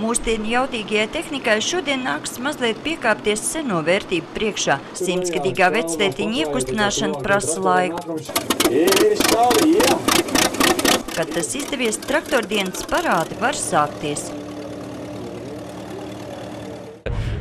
Mūsdienu jaudīgajai tehnikai šodien nāks mazliet piekāpties seno vērtību priekšā. Simtgadīgā vectētiņa iekustināšana prasa laiku. Kad tas izdevies, traktordienas parādi var sākties.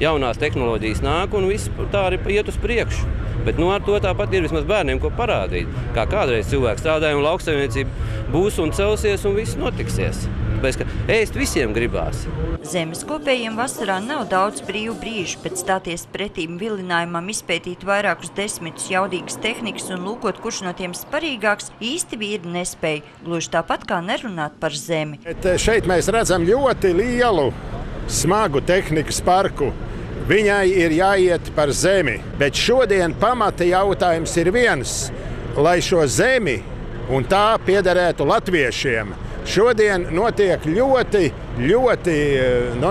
Jaunās tehnoloģijas nāk un viss tā arī iet uz priekšu. Bet ar to tāpat ir vismaz bērniem, ko parādīt. Kā kādreiz cilvēks strādāja un lauksaimniecība būs un celsies un viss notiksies. Tāpēc, ka ēst visiem gribās. Zemes kopējiem vasarā nav daudz brīvu brīžu, bet stāties pretīm vilinājumam izpētīt vairākus desmitus jaudīgas tehnikas un lūkot, kurš no tiem sparīgāks, īsti vīri nespēja. Gluži tāpat kā nerunāt par zemi. Šeit mēs redzam ļoti lielu, smagu tehnikas parku. Viņai ir jāiet par zemi, bet šodien pamata jautājums ir viens, lai šo zemi un tā piederētu latviešiem. Šodien notiek ļoti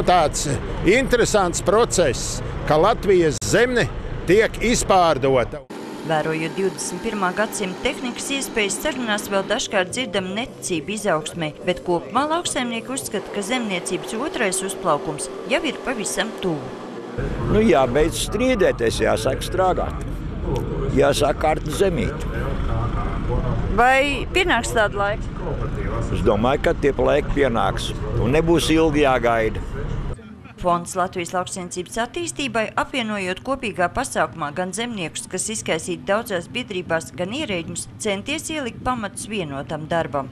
tāds interesants process, ka Latvijas zeme tiek izpārdota. Vērojot 21. gadsimta tehnikas iespējas, sarunās vēl dažkārt dzirdam neticību izaugsmē, bet kopumā lauksaimnieki uzskata, ka zemniecības otrais uzplaukums jau ir pavisam tuvu. Jābeidz strīdēties, jāsāk strādāt, jāsāk kārt zemīt. Vai pienāks tāda laika? Es domāju, ka tie laiki pienāks un nebūs ilgi jāgaida. Fonds Latvijas lauksaimniecības attīstībai, apvienojot kopīgā pasākumā gan zemniekus, kas izkaisīti daudzās biedrībās, gan ierēģņus, centies ielikt pamatus vienotam darbam.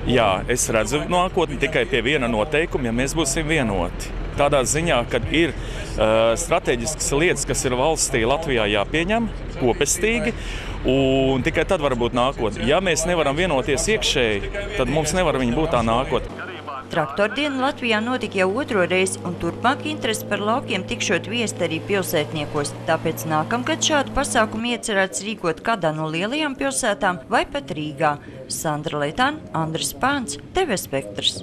Jā, es redzu nākotni tikai pie viena noteikuma, ja mēs būsim vienoti. Tādā ziņā, kad ir strateģiskas lietas, kas ir valstī Latvijā jāpieņem kopestīgi, un tikai tad var būt nākotne. Ja mēs nevaram vienoties iekšēji, tad mums nevar viņa būt tā nākotne. Traktordiena Latvijā notika jau otro reizi, un turpmāk interesi par laukiem tikšot viest arī pilsētniekos. Tāpēc nākamgad šādu pasākumu iecerēts rīkot kādā no lielajām pilsētām vai pat Rīgā. Sandra Leitāna, Andris Pāns, TV Spektrs.